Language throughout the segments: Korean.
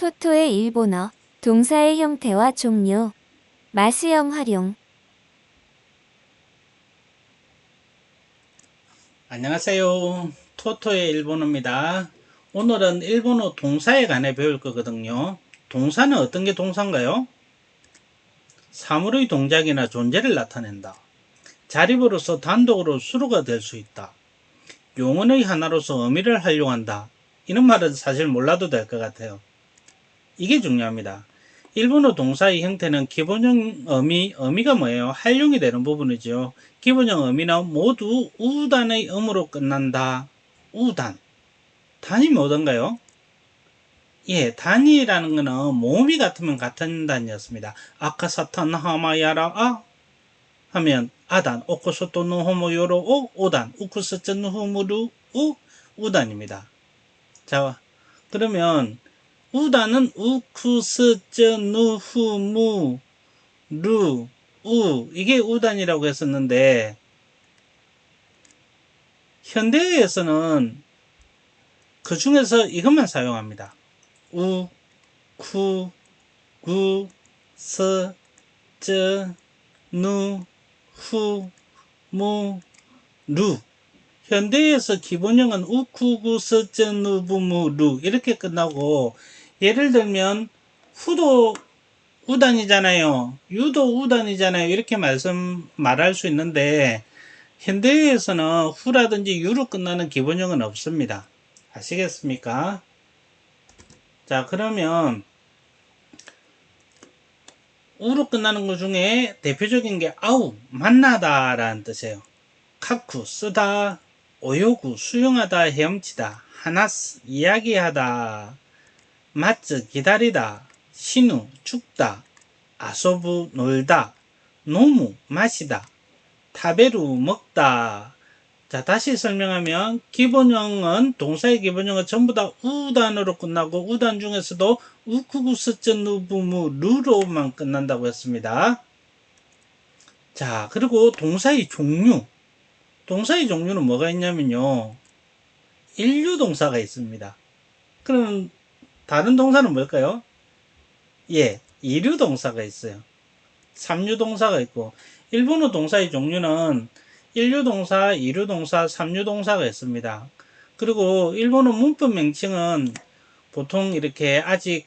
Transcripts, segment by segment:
토토의 일본어, 동사의 형태와 종류, 마스형 활용. 안녕하세요. 토토의 일본어입니다. 오늘은 일본어 동사에 관해 배울 거거든요. 동사는 어떤 게 동사인가요? 사물의 동작이나 존재를 나타낸다. 자립으로서 단독으로 수로가 될 수 있다. 용언의 하나로서 의미를 활용한다. 이런 말은 사실 몰라도 될 것 같아요. 이게 중요합니다. 일본어 동사의 형태는 기본형 의미가 뭐예요? 활용이 되는 부분이죠. 기본형 의미는 모두 우단의 음으로 끝난다. 우단. 단이 뭐던가요? 예, 단이라는 거는 모음이 같으면 같은 단이었습니다. 아카사탄 하마야라 하면 아단, 오코소토 노호모 요로 오단, 우쿠스츠 누후무루 우단입니다. 자, 그러면 우다는 우쿠스쯔 누후무 루 이게 우단이라고 했었는데 현대에서는 그 중에서 이것만 사용합니다. 우, 쿠, 구, 스, 쯔, 누, 후, 무, 루. 현대에서 기본형은 우쿠구 스쯔누부무루 이렇게 끝나고 예를 들면 후도 우단이잖아요. 유도 우단이잖아요. 이렇게 말할 수 있는데 현대에서는 후라든지 유로 끝나는 기본형은 없습니다. 아시겠습니까? 자, 그러면 우로 끝나는 것 중에 대표적인 게 아우, 만나다 라는 뜻이에요. 카쿠, 쓰다, 오요구, 수용하다, 헤엄치다, 하나스, 이야기하다, 마츠, 기다리다, 시누, 죽다, 아소부, 놀다, 노무, 마시다, 타베루, 먹다. 자, 다시 설명하면 기본형은 동사의 기본형은 전부 다 우단으로 끝나고 우단 중에서도 우쿠구스츠 누부무 루로만 끝난다고 했습니다. 자, 그리고 동사의 종류. 동사의 종류는 뭐가 있냐면요. 일류동사가 있습니다. 그럼 다른 동사는 뭘까요? 예, 이류동사가 있어요. 삼류동사가 있고 일본어 동사의 종류는 일류동사, 이류동사, 삼류동사가 있습니다. 그리고 일본어 문법 명칭은 보통 이렇게 아직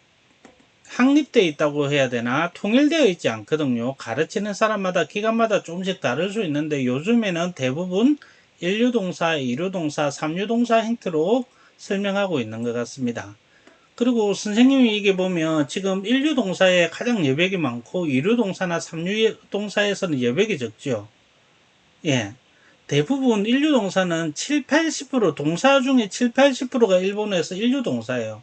확립되어 있다고 해야 되나 통일되어 있지 않거든요. 가르치는 사람마다 기관마다 조금씩 다를 수 있는데 요즘에는 대부분 일류동사, 이류동사, 삼류동사 형태로 설명하고 있는 것 같습니다. 그리고 선생님이 이게 보면 지금 일류동사에 가장 여백이 많고 이류동사나 삼류동사에서는 여백이 적죠. 예. 대부분 일류동사는 7, 80% 동사 중에 7, 80%가 일본어에서 일류동사예요.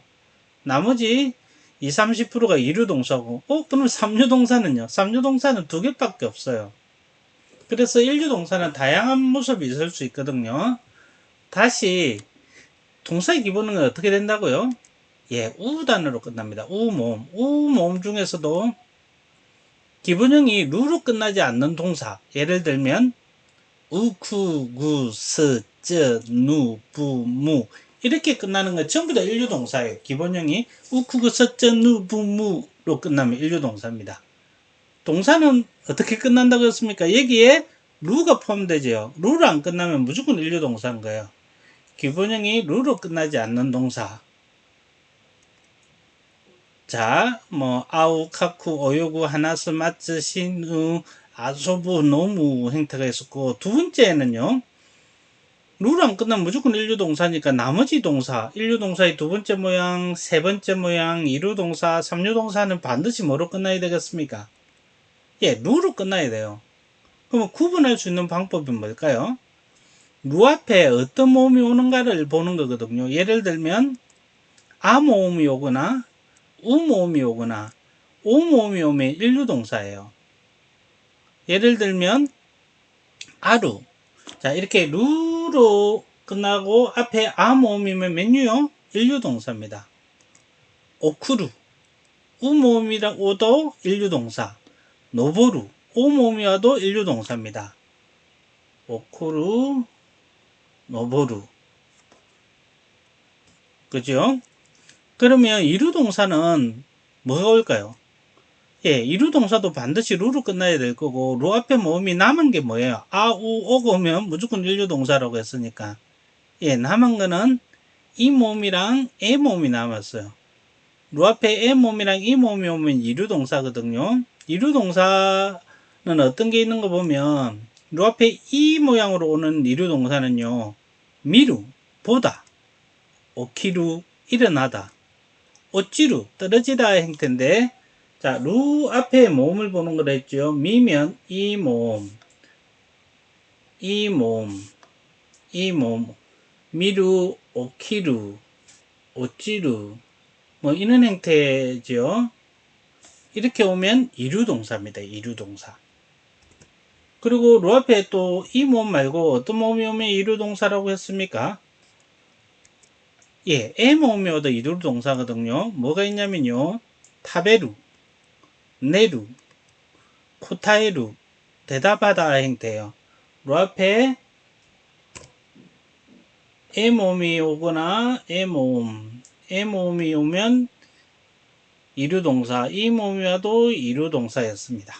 나머지 2, 30%가 이류동사고 그럼 삼류동사는요? 삼류동사는 두 개밖에 없어요. 그래서 일류동사는 다양한 모습이 있을 수 있거든요. 다시 동사의 기본은 어떻게 된다고요? 예, 우단으로 끝납니다. 우모음. 우모음 중에서도 기본형이 루로 끝나지 않는 동사. 예를 들면 우쿠, 구, 스, 쯔, 누, 부, 무 이렇게 끝나는 건 전부 다 일류동사예요. 기본형이 우쿠, 구, 스, 쯔, 누, 부, 무로 끝나면 일류동사입니다. 동사는 어떻게 끝난다고 했습니까? 여기에 루가 포함되죠. 루로 안 끝나면 무조건 일류동사인 거예요. 기본형이 루로 끝나지 않는 동사. 자, 아우, 카쿠, 오요구, 하나스, 마츠, 신우, 아소부, 노무 형태가 있었고, 두 번째는요, 루랑 끝나면 무조건 일류동사니까 나머지 동사, 일류동사의 두 번째 모양, 세 번째 모양, 이류동사, 삼류동사는 반드시 뭐로 끝나야 되겠습니까? 예, 루로 끝나야 돼요. 그러면 구분할 수 있는 방법이 뭘까요? 루 앞에 어떤 모음이 오는가를 보는 거거든요. 예를 들면, 아 모음이 오거나, 우모음이 오거나 오모음이 오면 일류동사예요. 예를 들면 아루. 자, 이렇게 루로 끝나고 앞에 아모음이면 맨유요 일류동사입니다. 오쿠루. 우모음이라 오도 일류동사. 노보루. 오모음이 와도 일류동사입니다. 오쿠루, 노보루. 그죠? 그러면 이루동사는 뭐가 올까요? 예, 이루동사도 반드시 루로 끝나야 될 거고, 루 앞에 모음이 남은 게 뭐예요? 아, 우, 오가 오면 무조건 일류동사라고 했으니까. 예, 남은 거는 이 모음이랑 에 모음이 남았어요. 루 앞에 에 모음이랑 이 모음이 오면 이루동사거든요. 이루동사는 어떤 게 있는 거 보면, 루 앞에 이 모양으로 오는 이루동사는요, 미루, 보다, 오키루, 일어나다, 어찌루, 떨어지다 형태인데, 자, 루 앞에 모음을 보는 거라 했죠. 미면 이 모음, 이 모음, 이 모음, 미루, 오키루, 어찌루, 뭐 이런 형태죠. 이렇게 오면 이루동사입니다. 이루동사. 그리고 루 앞에 또 이 모음 말고 어떤 모음이 오면 이루동사라고 했습니까? 예, 에 모음이 오도 이루동사거든요. 뭐가 있냐면요. 타베루, 네루, 코타에루, 대답하다 형태예요. 루 앞에 에 모음이 오거나 에 모음이 오면 이루동사, 이 모음이 와도 이루동사였습니다.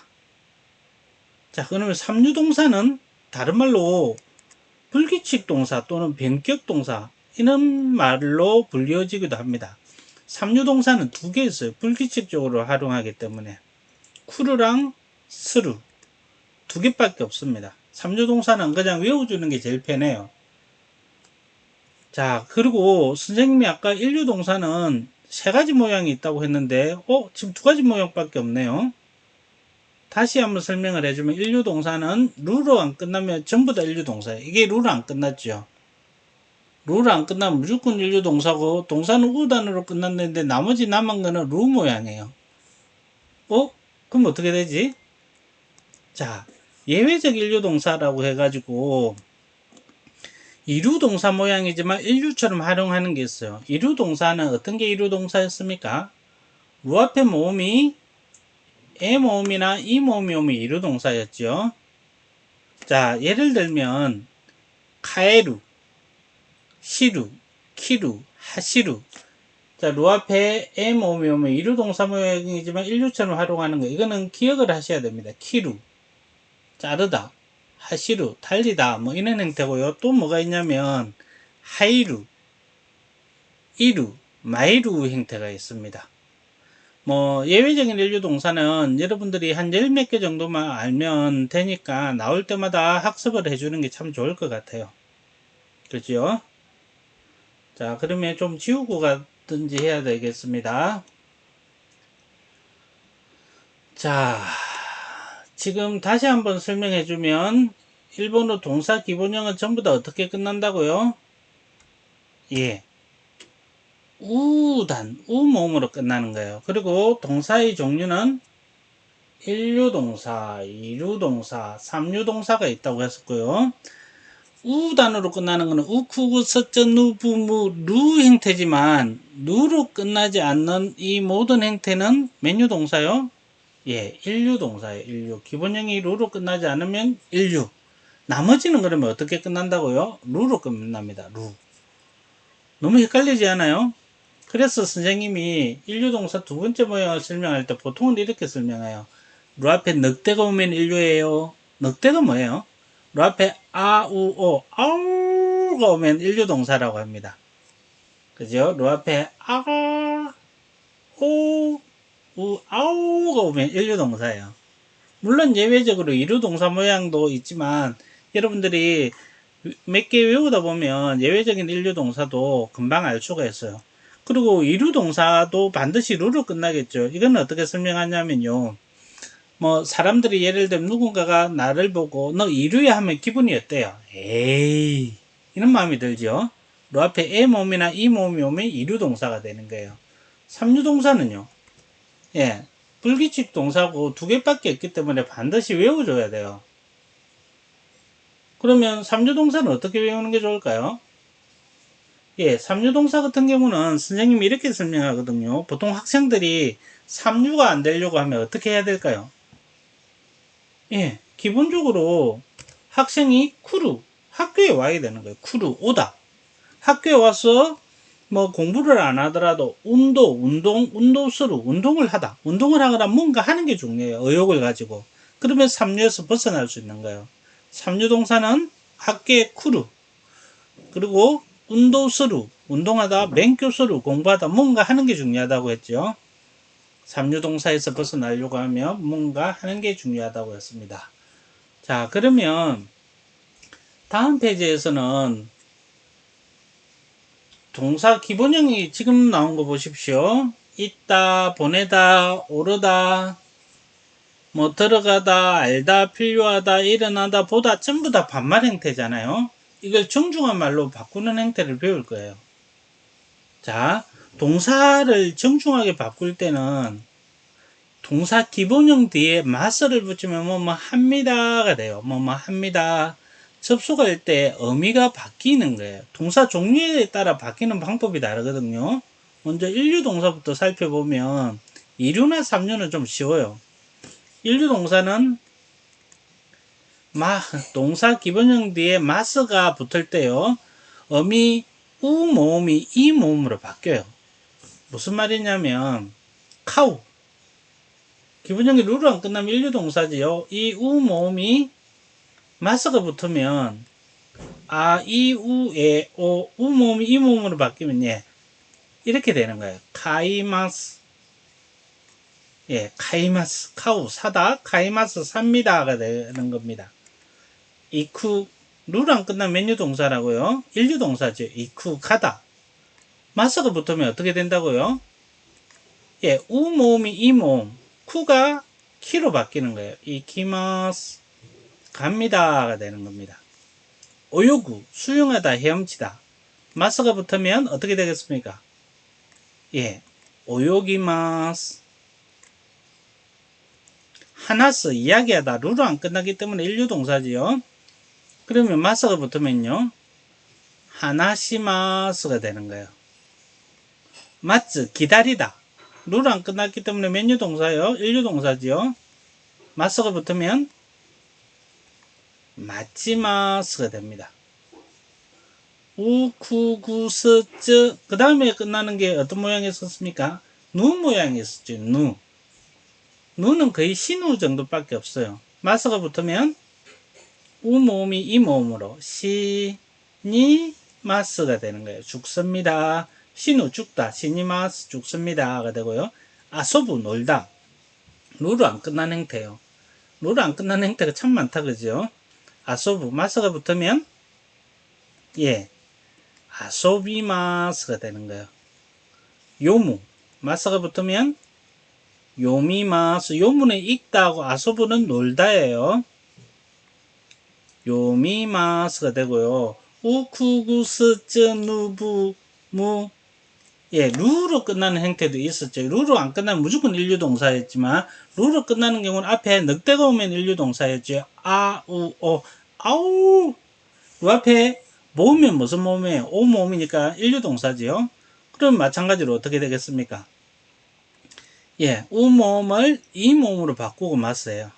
자, 그러면 삼류동사는 다른 말로 불규칙 동사 또는 변격 동사 이런 말로 불리워지기도 합니다. 삼류동사는 두 개 있어요. 불규칙적으로 활용하기 때문에 쿠르랑 스루 두 개밖에 없습니다. 삼류동사는 그냥 외워주는 게 제일 편해요. 자, 그리고 선생님이 아까 일류동사는 세 가지 모양이 있다고 했는데 지금 두 가지 모양밖에 없네요. 다시 한번 설명을 해주면 일류동사는 루로 안 끝나면 전부 다 일류동사예요. 이게 루로 안 끝났죠. 루로 안 끝나면 무조건 일류동사고 동사는 우단으로 끝났는데 나머지 남은 거는 루 모양이에요. 그럼 어떻게 되지? 자, 예외적 일류동사라고 해가지고 이루동사 모양이지만 일류처럼 활용하는 게 있어요. 이루동사는 어떤 게 이루동사였습니까? 루 앞에 모음이 에 모음이나 이 모음이 오면 이루동사였죠. 자, 예를 들면 카에루, 시루, 키루, 하시루. 자, 루 앞에 에 모음이 오면 이루동사 모양이지만 일류처럼 활용하는 거. 이거는 기억을 하셔야 됩니다. 키루, 자르다, 하시루, 달리다 뭐 이런 형태고요. 또 뭐가 있냐면 하이루, 이루, 마이루 형태가 있습니다. 뭐 예외적인 일류동사는 여러분들이 한 열 몇 개 정도만 알면 되니까 나올 때마다 학습을 해주는 게 참 좋을 것 같아요. 그죠? 자, 그러면 좀 지우고 가든지 해야 되겠습니다. 자, 지금 다시 한번 설명해주면 일본어 동사 기본형은 전부 다 어떻게 끝난다고요? 예, 우모음으로 끝나는 거예요. 그리고 동사의 종류는 일류동사, 이류동사, 삼류동사가 있다고 했었고요. 우단으로 끝나는 것은 우쿠구, 서쩌, 누부무, 루 형태지만 루로 끝나지 않는 이 모든 형태는 몇류 동사요? 예, 일류동사예요. 일류. 기본형이 루로 끝나지 않으면 일류. 나머지는 그러면 어떻게 끝난다고요? 루로 끝납니다. 루. 너무 헷갈리지 않아요? 그래서 선생님이 일류동사 두 번째 모양을 설명할 때 보통은 이렇게 설명해요. 루 앞에 늑대가 오면 인류예요. 늑대가 뭐예요? 루 앞에 아, 우, 오, 아우가 오면 인류동사라고 합니다. 그죠? 루 앞에 아, 오, 우, 아우가 오면 인류동사예요. 물론 예외적으로 이루동사 모양도 있지만 여러분들이 몇 개 외우다 보면 예외적인 인류동사도 금방 알 수가 있어요. 그리고 이루동사도 반드시 루로 끝나겠죠. 이건 어떻게 설명하냐면요. 뭐 사람들이 예를 들면 누군가가 나를 보고 너 이루야 하면 기분이 어때요? 에이 이런 마음이 들죠. 루 앞에 에 몸이나 이 몸이 오면 이루 동사가 되는 거예요. 삼류 동사는요. 예, 불규칙 동사고 두 개밖에 없기 때문에 반드시 외워줘야 돼요. 그러면 삼류 동사는 어떻게 외우는 게 좋을까요? 예, 삼류 동사 같은 경우는 선생님이 이렇게 설명하거든요. 보통 학생들이 삼류가 안 되려고 하면 어떻게 해야 될까요? 예, 기본적으로 학생이 학교에 와야 되는 거예요. 오다. 학교에 와서 뭐 공부를 안 하더라도 운동수로 운동을 하다. 운동을 하거나 뭔가 하는 게 중요해요. 의욕을 가지고. 그러면 삼류에서 벗어날 수 있는 거예요. 삼류 동사는 학계 쿠루, 그리고 운동수로 운동하다, 맹교수로 공부하다, 뭔가 하는 게 중요하다고 했죠. 삼류 동사에서 벗어나려고 하면 뭔가 하는 게 중요하다고 했습니다. 자, 그러면 다음 페이지에서는 동사 기본형이 지금 나온 거 보십시오. 있다, 보내다, 오르다, 뭐 들어가다, 알다, 필요하다, 일어나다, 보다 전부 다 반말 형태잖아요. 이걸 정중한 말로 바꾸는 형태를 배울 거예요. 자, 동사를 정중하게 바꿀 때는 동사 기본형 뒤에 마스를 붙이면 뭐뭐 합니다가 돼요. 뭐뭐 합니다. 접속할 때 의미가 바뀌는 거예요. 동사 종류에 따라 바뀌는 방법이 다르거든요. 먼저 일류 동사부터 살펴보면 2류나 3류는 좀 쉬워요. 일류 동사는 동사 기본형 뒤에 마스가 붙을 때요. 의미 우 모음이 이 모음으로 바뀌어요. 무슨 말이냐면 카우 기본형이 루로 안 끝나면 일류 동사지요. 이 우 모음이 마스가 붙으면 이 우 에 오 우 모음이 이 모음으로 바뀌면 예 이렇게 되는 거예요. 카이마스 예 카이마스 카우 사다 카이마스 삽니다가 되는 겁니다. 이쿠 루로 안 끝나면 맨유 동사라고요. 일류 동사죠. 이쿠 가다 마스가 붙으면 어떻게 된다고요? 예, 우 모음이 이 모음 쿠가 키로 바뀌는 거예요. 이키마스 갑니다가 되는 겁니다. 오요구 수용하다 헤엄치다 마스가 붙으면 어떻게 되겠습니까? 예, 오요기마스 하나스 이야기하다 루로 안 끝나기 때문에 일류 동사지요. 그러면 마스가 붙으면요 하나시마스가 되는 거예요. 마츠 기다리다 루로 안 끝났기 때문에 맨유 동사요. 일류 동사지요. 마스가 붙으면 마치마스가 됩니다. 우쿠구스쯔 그 다음에 끝나는 게 어떤 모양이 썼습니까? 누 모양이 썼죠. 누는 거의 신우 정도밖에 없어요. 마스가 붙으면 우 모음이 이 모음으로 시니마스가 되는 거예요. 죽습니다. 신우 죽다 시니마스 죽습니다가 되고요. 아소부 놀다 루로 안 끝난 형태예요. 루로 안 끝난 형태가 참 많다 그죠? 아소부 마스가 붙으면 예 아소비마스가 되는 거예요. 요무 마스가 붙으면 요미마스 요무는 읽다하고 아소부는 놀다예요. 요미마스가 되고요. 우쿠구스쯔누부 무 예, 루로 끝나는 형태도 있었죠. 루로 안 끝나면 무조건 일류 동사였지만 루로 끝나는 경우는 앞에 늑대가 오면 일류 동사였죠. 아우 루 앞에 모으면 무슨 모음이에요? 오 모음이니까 일류 동사지요. 그럼 마찬가지로 어떻게 되겠습니까? 예, 우 모음을 이 모음으로 바꾸고 맞서요.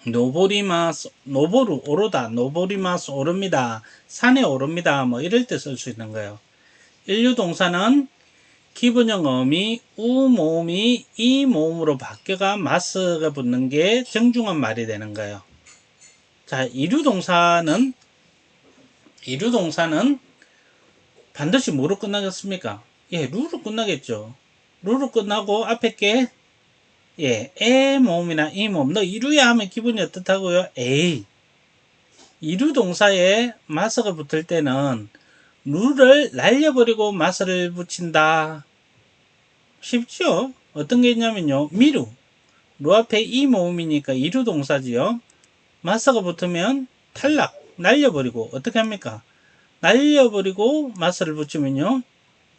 노보리마스 노보루 오르다 노보리마스 오릅니다. 산에 오릅니다. 뭐 이럴 때 쓸 수 있는 거예요. 일류 동사는 기본형 어미 우 모음이 이 모음으로 바뀌어가 마스가 붙는 게 정중한 말이 되는 거예요. 자, 이류 동사는 반드시 뭐로 끝나겠습니까? 예, 루로 끝나겠죠. 루로 끝나고 앞에 게 예, 에 모음이나 이 모음 너 이루야 하면 기분이 어떻다고요? 에이 이루 동사에 마스가 붙을 때는 루를 날려버리고 마스를 붙인다. 쉽죠? 어떤 게 있냐면요. 미루 루 앞에 이 모음이니까 이루 동사지요. 마스가 붙으면 탈락 날려버리고 어떻게 합니까? 날려버리고 마스를 붙이면요.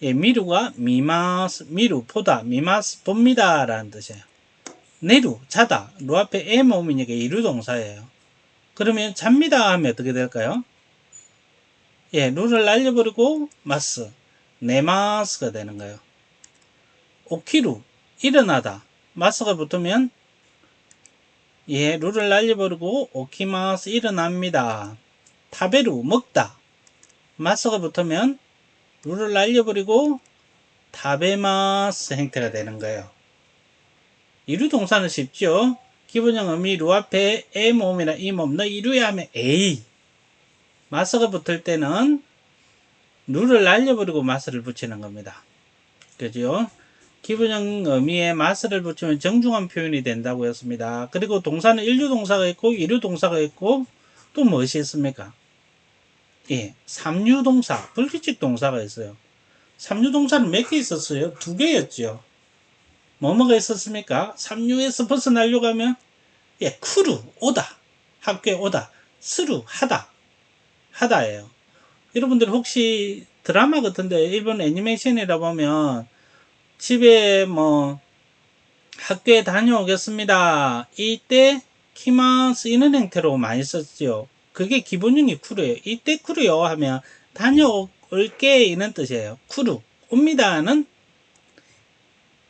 예, 미루가 미마스 미루 보다 미마스 봅니다 라는 뜻이에요. 내루 자다 루 앞에 에 모음이니까 이루 동사예요. 그러면 잡니다 하면 어떻게 될까요? 예, 루를 날려버리고 마스 네마스가 되는 거예요. 오키루 일어나다 마스가 붙으면 예, 루를 날려버리고 오키마스 일어납니다. 타베루 먹다 마스가 붙으면 루를 날려버리고 타베마스 형태가 되는 거예요. 이루 동사는 쉽죠? 기본형 의미 루 앞에 에 모음이나 이 모음, 너 이루야 하면 에이. 마스가 붙을 때는 루를 날려버리고 마스를 붙이는 겁니다. 그죠? 기본형 의미에 마스를 붙이면 정중한 표현이 된다고 했습니다. 그리고 동사는 일류 동사가 있고 이류 동사가 있고 또 무엇이 있습니까? 예, 삼류 동사, 불규칙 동사가 있어요. 삼류 동사는 몇 개 있었어요? 2개였죠. 뭐뭐가 있었습니까? 삼류에서 벗어나려고 하면 예, 크루, 오다, 학교에 오다, 스루, 하다, 하다예요. 여러분들 혹시 드라마 같은데 일본 애니메이션이라 보면 집에 뭐 학교에 다녀오겠습니다. 이때 키마스 이런 형태로 많이 썼죠. 그게 기본형이 쿠루예요. 이때 쿠루요 하면 다녀올게 이런 뜻이에요. 쿠루 옵니다는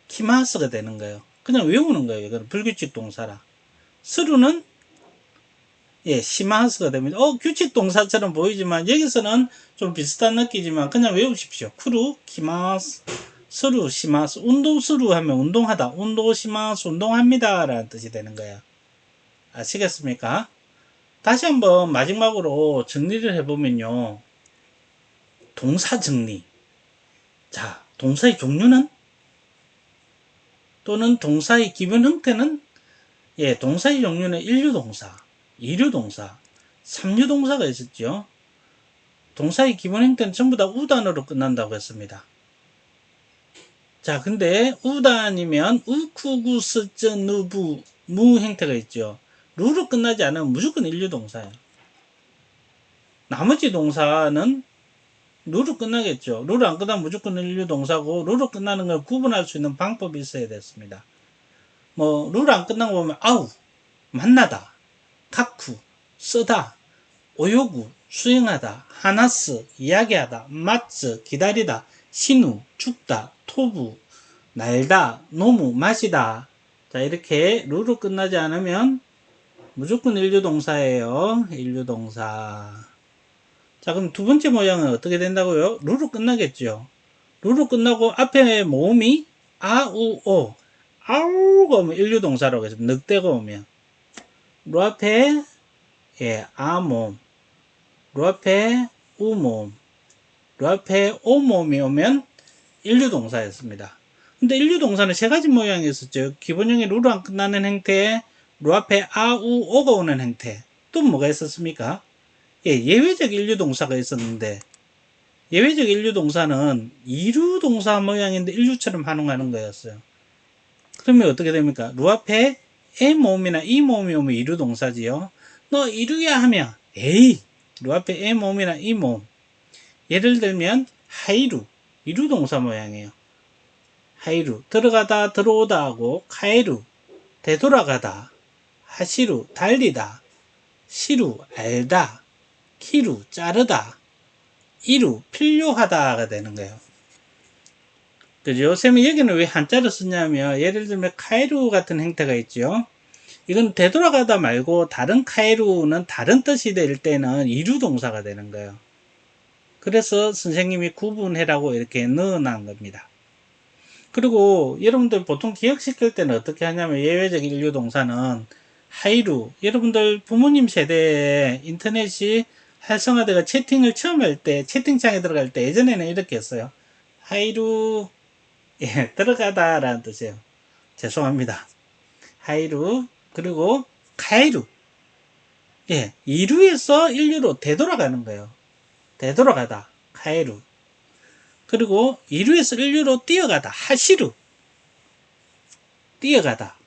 키마스가 되는 거예요. 그냥 외우는 거예요. 이건 불규칙 동사라. 스루는 예, 시마스가 됩니다. 규칙 동사처럼 보이지만 여기서는 좀 비슷한 느끼지만 그냥 외우십시오. 쿠루, 키마스, 스루, 시마스. 운동 스루 하면 운동하다. 운동 시마스, 운동합니다. 라는 뜻이 되는 거예요. 아시겠습니까? 다시 한번 마지막으로 정리를 해보면요. 동사 정리. 자, 동사의 종류는? 또는 동사의 기본 형태는? 예, 동사의 종류는 일류 동사, 이류 동사, 삼류 동사가 있었죠. 동사의 기본 형태는 전부 다 우단어로 끝난다고 했습니다. 자, 근데 우단이면 우쿠구스즈 누부 무 형태가 있죠. 루로 끝나지 않으면 무조건 일류 동사예요. 나머지 동사는 루로 끝나겠죠. 루로 안 끝나면 무조건 일류 동사고 루로 끝나는 걸 구분할 수 있는 방법이 있어야 됐습니다. 뭐 루로 안 끝난 거 보면 아우, 만나다, 카쿠, 쓰다, 오요구, 수행하다, 하나스, 이야기하다, 마츠, 기다리다, 신우, 죽다, 토부, 날다, 노무, 마시다. 자, 이렇게 루로 끝나지 않으면 무조건 일류동사예요. 일류동사. 자, 그럼 두 번째 모양은 어떻게 된다고요? 루로 끝나겠죠. 루로 끝나고 앞에 모음이 아, 우, 오. 아우가 오면 일류동사라고 해서 늑대가 오면 루 앞에 예, 아 모음, 루 앞에 우 모음, 루 앞에 오 모음이 오면 일류동사였습니다. 근데 일류동사는 세 가지 모양이 있었죠. 기본형의 루로 안 끝나는 형태, 루 앞에 아, 우, 오가 오는 형태. 또 뭐가 있었습니까? 예, 예외적 일류동사가 있었는데 예외적 일류동사는 이류동사 모양인데 일류처럼 활용하는 거였어요. 그러면 어떻게 됩니까? 루 앞에 에 모음이나 이 모음이 오면 이류동사지요. 너 이류야 하면 에이, 루 앞에 에 모음이나 이 모음. 예를 들면 하이루, 이류동사 모양이에요. 하이루, 들어가다, 들어오다 하고 카에루, 되돌아가다, 하시루, 달리다, 시루, 알다, 키루, 자르다, 이루, 필요하다가 되는 거예요. 그죠? 쌤이 여기는 왜 한자를 쓰냐면 예를 들면 카에루 같은 형태가 있죠. 이건 되돌아가다 말고 다른 카에루는 다른 뜻이 될 때는 이루 동사가 되는 거예요. 그래서 선생님이 구분해라고 이렇게 넣어놓은 겁니다. 그리고 여러분들 보통 기억시킬 때는 어떻게 하냐면 예외적 인류 동사는 하이루, 여러분들 부모님 세대에 인터넷이 활성화되가 채팅을 처음 할 때 채팅창에 들어갈 때 예전에는 이렇게 했어요. 하이루, 예, 들어가다 라는 뜻이에요. 죄송합니다. 하이루, 그리고 카이루, 예, 이루에서 인류로 되돌아가는 거예요. 되돌아가다, 카이루. 그리고 이루에서 인류로 뛰어가다, 하시루. 뛰어가다,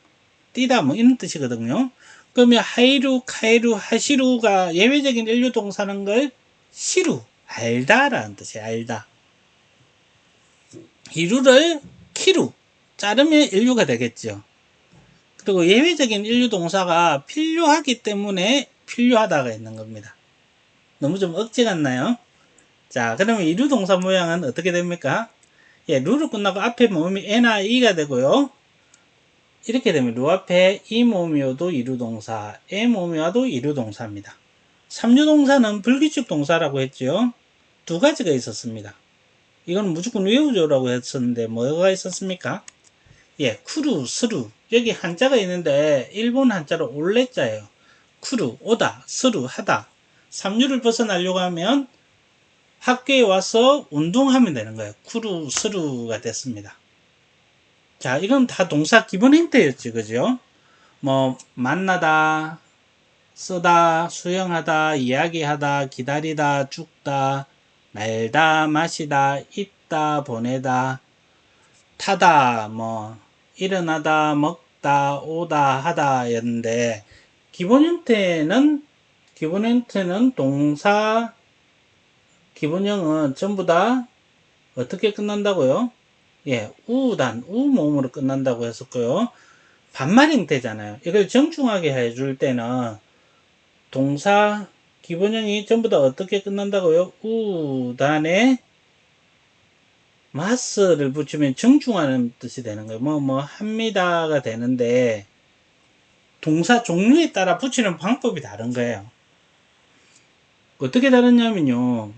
뛰다 뭐 이런 뜻이거든요. 그러면 하이루, 카이루, 하시루가 예외적인 인류 동사는 걸 시루, 알다라는 뜻이에요. 알다. 이루를 키루, 자르면 인류가 되겠죠. 그리고 예외적인 인류 동사가 필요하기 때문에 필요하다가 있는 겁니다. 너무 좀 억지 같나요? 자, 그러면 이류 동사 모양은 어떻게 됩니까? 예, 루로 끝나고 앞에 모음이 에나 이가 되고요. 이렇게 되면 루 앞에 이 모음이 와도 이류 동사, 에 모음이 와도 이류 동사입니다. 삼류 동사는 불규칙 동사라고 했죠. 두 가지가 있었습니다. 이건 무조건 외우죠라고 했었는데 뭐가 있었습니까? 예, 쿠루, 스루. 여기 한자가 있는데 일본 한자로 올레자예요. 쿠루, 오다, 스루, 하다. 삼류를 벗어나려고 하면 학교에 와서 운동하면 되는 거예요. 쿠루, 스루가 됐습니다. 자, 이건 다 동사 기본 형태였지, 그죠? 뭐, 만나다, 쓰다, 수영하다, 이야기하다, 기다리다, 죽다, 말다, 마시다, 있다, 보내다, 타다, 뭐, 일어나다, 먹다, 오다, 하다 였는데, 기본 형태는 동사, 기본형은 전부 다 어떻게 끝난다고요? 예, 우모음으로 끝난다고 했었고요. 반말 형태잖아요. 이걸 정중하게 해줄 때는 동사, 기본형이 전부 다 어떻게 끝난다고요? 우단에 마스를 붙이면 정중하는 뜻이 되는 거예요. 합니다가 되는데, 동사 종류에 따라 붙이는 방법이 다른 거예요. 어떻게 다르냐면요.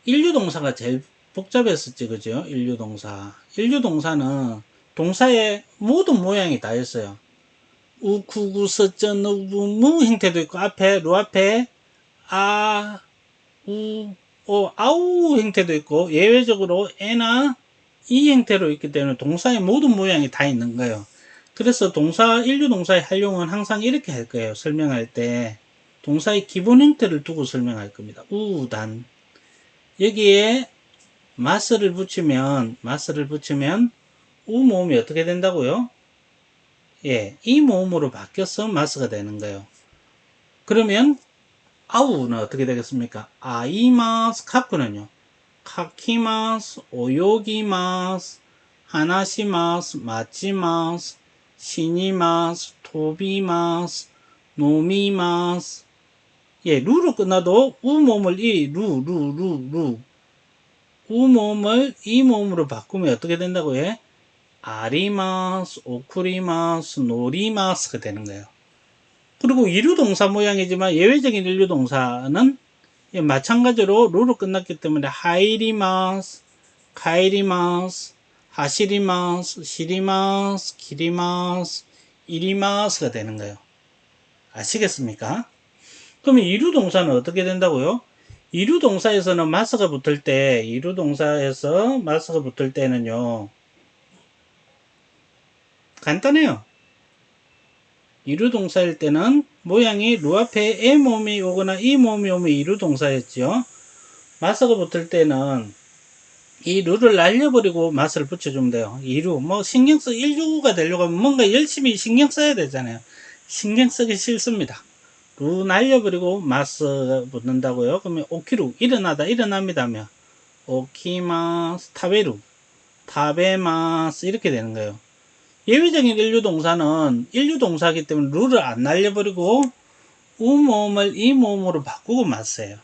인류동사가 제일 복잡했었지, 그죠? 인류동사. 인류동사는 동사의 모든 모양이 다 있어요. 우쿠구 서전 우무 형태도 있고 앞에 루 앞에 아, 우, 아우 형태도 있고 예외적으로 에나 이 형태로 있기 때문에 동사의 모든 모양이 다 있는 거예요. 그래서 인류 동사의 활용은 항상 이렇게 할 거예요. 설명할 때 동사의 기본 형태를 두고 설명할 겁니다. 우단 여기에 마스를 붙이면 우모음이 어떻게 된다고요? 예, 이 모음으로 바뀌어서 마스가 되는 거예요. 그러면 아우는 어떻게 되겠습니까? 아이마스 카쿠는요. 카키마스, 오요기마스, 하나시마스, 마치마스, 시니마스, 토비마스, 노미마스. 예, 루로 끝나도 우모음을 우모음을 이 모음으로 바꾸면 어떻게 된다고 해? 아리마스, 오쿠리마스, 노리마스가 되는 거예요. 그리고 이류동사 모양이지만 예외적인 인류동사는 마찬가지로 루로 끝났기 때문에 하이리마스, 카이리마스, 하시리마스, 시리마스, 기리마스, 이리마스가 되는 거예요. 아시겠습니까? 그러면 이류동사는 어떻게 된다고요? 이류동사에서는 마스가 붙을 때는요, 간단해요. 이류동사일 때는 모양이 루 앞에 에 모음이 오거나 이 모음이 오면 이류동사였죠. 마스가 붙을 때는 이 루를 날려버리고 마스를 붙여주면 돼요. 이루, 인류가 되려고 하면 뭔가 열심히 신경 써야 되잖아요. 신경 쓰기 싫습니다. 루 날려버리고 마스 붙는다고요. 그러면 오키루, 일어납니다며. 오키마스, 타베루, 타베마스, 이렇게 되는 거예요. 예외적인 인류동사는 인류동사이기 때문에 루를 안 날려버리고 우모음을 이 모음으로 바꾸고 마스예요.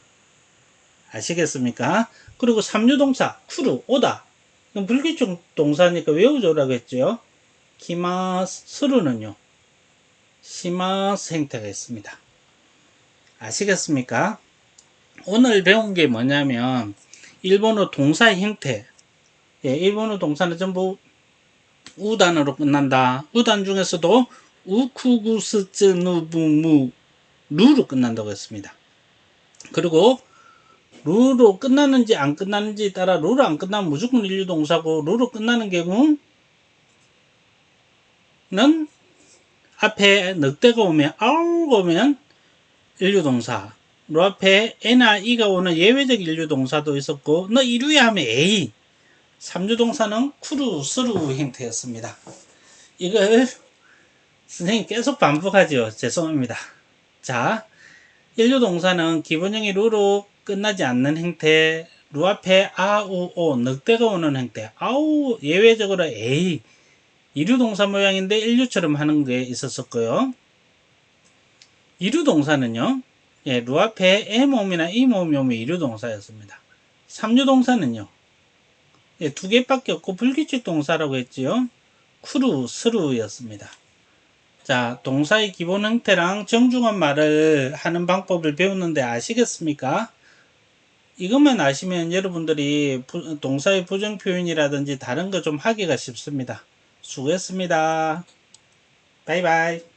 아시겠습니까? 그리고 삼류동사 쿠루, 오다. 이건 불규칙 동사니까 외우죠라고 했죠. 키마스, 스루는요. 시마스 형태가 있습니다. 아시겠습니까? 오늘 배운 게 뭐냐면 일본어 동사의 형태. 예, 일본어 동사는 전부 우단으로 끝난다. 우단 중에서도 우쿠구스츠누부무 루로 끝난다고 했습니다. 그리고 루로 끝나는지 안 끝나는지 따라 루로 안 끝나면 무조건 인류동사고 루로 끝나는 경우는 앞에 늑대가 오면 아우가 오면 인류동사 루 앞에 에나 이가 오는 예외적 인류동사도 있었고 너 이루야 하면 에이 삼류동사는 쿠루 스루 형태였습니다. 이걸 선생님 계속 반복하죠. 죄송합니다. 자, 인류동사는 기본형이 루로 끝나지 않는 형태, 루 앞에 아, 우, 오, 늑대가 오는 형태, 아우, 예외적으로 에이, 이류동사 모양인데 인류처럼 하는 게 있었었고요. 이류동사는요, 예, 루 앞에 에 모음이나 이 모음이 오면 이류동사였습니다. 삼류동사는요, 예, 두 개밖에 없고 불규칙 동사라고 했지요. 쿠루, 스루였습니다. 자, 동사의 기본 형태랑 정중한 말을 하는 방법을 배웠는데 아시겠습니까? 이것만 아시면 여러분들이 동사의 부정 표현이라든지 다른 거 좀 하기가 쉽습니다. 수고했습니다. 바이바이.